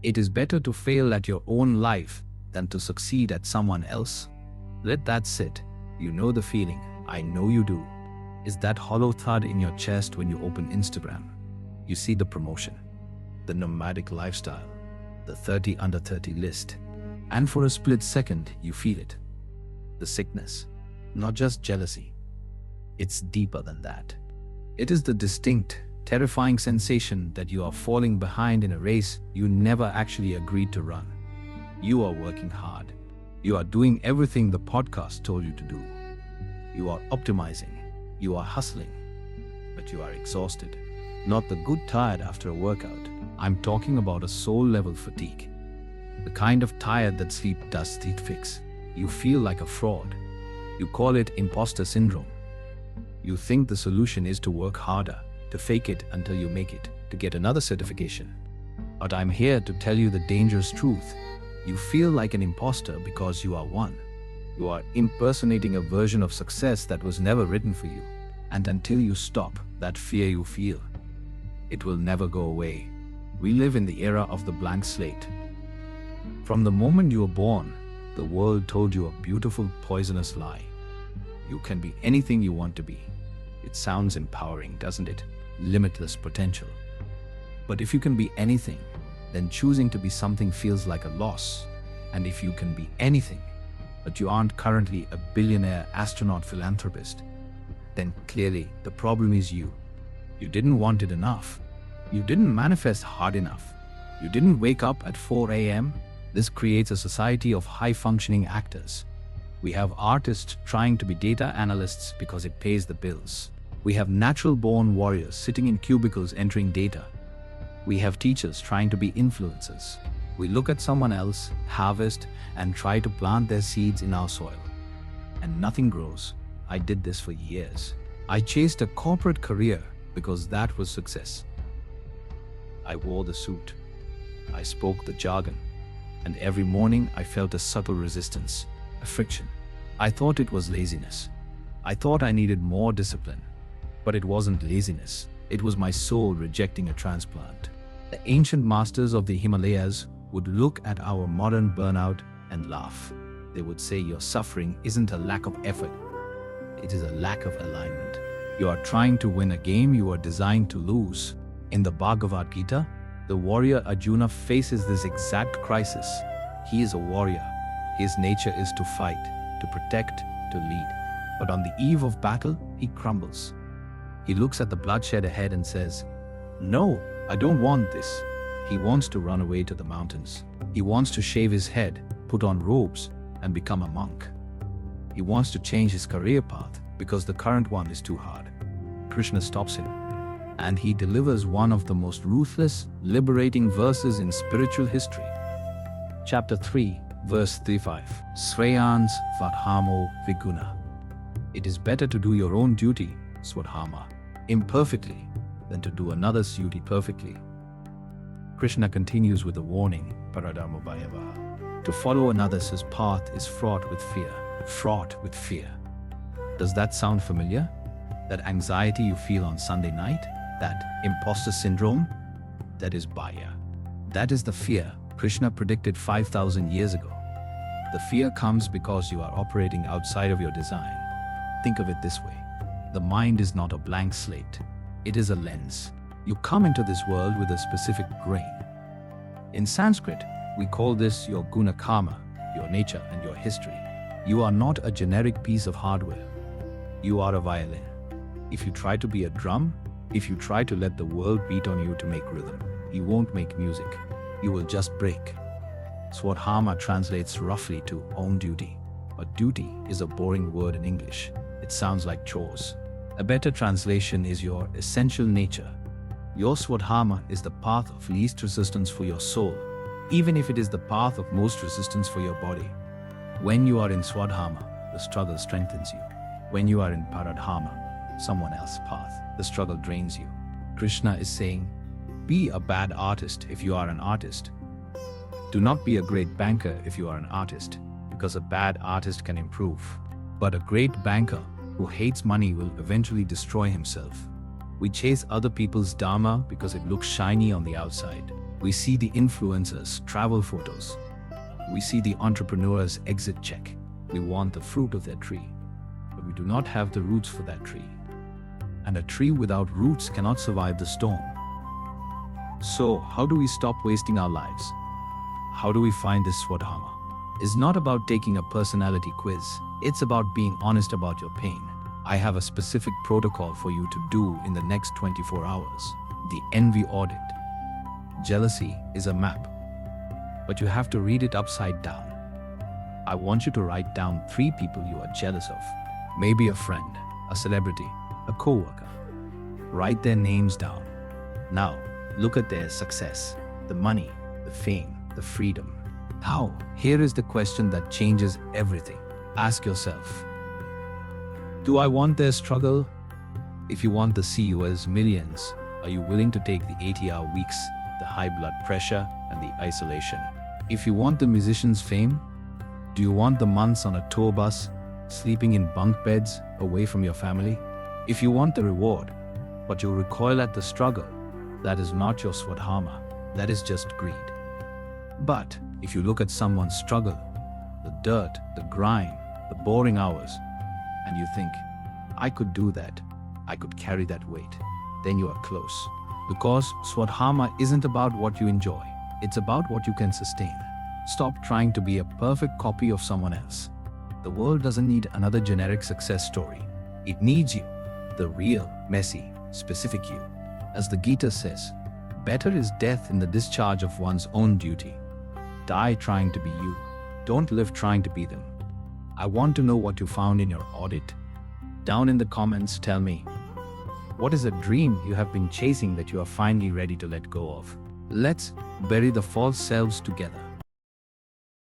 It is better to fail at your own life than to succeed at someone else. Let that sit. You know the feeling. I know you do. Is that hollow thud in your chest when you open Instagram? You see the promotion, the nomadic lifestyle, the 30 under 30 list, and for a split second you feel it. The sickness, not just jealousy. It's deeper than that. It is the distinct, terrifying sensation that you are falling behind in a race you never actually agreed to run. You are working hard. You are doing everything the podcast told you to do. You are optimizing. You are hustling. But you are exhausted. Not the good tired after a workout. I'm talking about a soul-level fatigue. The kind of tired that sleep doesn't fix. You feel like a fraud. You call it imposter syndrome. You think the solution is to work harder, to fake it until you make it, to get another certification. But I'm here to tell you the dangerous truth. You feel like an imposter because you are one. You are impersonating a version of success that was never written for you. And until you stop that fear you feel, it will never go away. We live in the era of the blank slate. From the moment you were born, the world told you a beautiful, poisonous lie. You can be anything you want to be. It sounds empowering, doesn't it? Limitless potential. But if you can be anything, then choosing to be something feels like a loss. And if you can be anything, but you aren't currently a billionaire astronaut philanthropist, then clearly the problem is you. You didn't want it enough. You didn't manifest hard enough. You didn't wake up at 4 a.m. This creates a society of high-functioning actors. We have artists trying to be data analysts because it pays the bills. We have natural-born warriors sitting in cubicles entering data. We have teachers trying to be influencers. We look at someone else, harvest, and try to plant their seeds in our soil. And nothing grows. I did this for years. I chased a corporate career because that was success. I wore the suit. I spoke the jargon. And every morning I felt a subtle resistance, a friction. I thought it was laziness. I thought I needed more discipline. But it wasn't laziness. It was my soul rejecting a transplant. The ancient masters of the Himalayas would look at our modern burnout and laugh. They would say your suffering isn't a lack of effort. It is a lack of alignment. You are trying to win a game you are designed to lose. In the Bhagavad Gita, the warrior Arjuna faces this exact crisis. He is a warrior. His nature is to fight, to protect, to lead. But on the eve of battle, he crumbles. He looks at the bloodshed ahead and says, "No, I don't want this." He wants to run away to the mountains. He wants to shave his head, put on robes, and become a monk. He wants to change his career path because the current one is too hard. Krishna stops him, and he delivers one of the most ruthless, liberating verses in spiritual history. Chapter 3, verse 35. Shreyans Swadharmo Viguna. It is better to do your own duty, Swadharma, imperfectly, than to do another's duty perfectly. Krishna continues with a warning, Paradharma Bhayavaha. To follow another's path is fraught with fear. Fraught with fear. Does that sound familiar? That anxiety you feel on Sunday night? That imposter syndrome? That is Bhaya. That is the fear Krishna predicted 5,000 years ago. The fear comes because you are operating outside of your design. Think of it this way. The mind is not a blank slate. It is a lens. You come into this world with a specific grain. In Sanskrit, we call this your guna karma, your nature and your history. You are not a generic piece of hardware. You are a violin. If you try to be a drum, if you try to let the world beat on you to make rhythm, you won't make music. You will just break. Swadharma translates roughly to own duty. But duty is a boring word in English. It sounds like chores. A better translation is your essential nature. Your Swadharma is the path of least resistance for your soul, even if it is the path of most resistance for your body. When you are in Swadharma, the struggle strengthens you. When you are in Paradharma, someone else's path, the struggle drains you. Krishna is saying, be a bad artist if you are an artist. Do not be a great banker if you are an artist, because a bad artist can improve. But a great banker who hates money will eventually destroy himself. We chase other people's dharma because it looks shiny on the outside. We see the influencers' travel photos. We see the entrepreneur's exit check. We want the fruit of their tree, but we do not have the roots for that tree. And a tree without roots cannot survive the storm. So, how do we stop wasting our lives? How do we find this Swadharma? It's not about taking a personality quiz. It's about being honest about your pain. I have a specific protocol for you to do in the next 24 hours. The envy audit. Jealousy is a map, but you have to read it upside down. I want you to write down 3 people you are jealous of. Maybe a friend, a celebrity, a co-worker. Write their names down. Now, look at their success, the money, the fame, the freedom. Now, here is the question that changes everything. Ask yourself, do I want their struggle? If you want the CEO's millions, are you willing to take the 80-hour weeks, the high blood pressure, and the isolation? If you want the musician's fame, do you want the months on a tour bus, sleeping in bunk beds away from your family? If you want the reward, but you recoil at the struggle, that is not your Swadharma, that is just greed. But if you look at someone's struggle, the dirt, the grind, the boring hours, and you think, I could do that, I could carry that weight, then you are close. Because Swadharma isn't about what you enjoy, it's about what you can sustain. Stop trying to be a perfect copy of someone else. The world doesn't need another generic success story. It needs you, the real, messy, specific you. As the Gita says, better is death in the discharge of one's own duty. Die trying to be you. Don't live trying to be them. I want to know what you found in your audit. Down in the comments, tell me, what is a dream you have been chasing that you are finally ready to let go of? Let's bury the false selves together.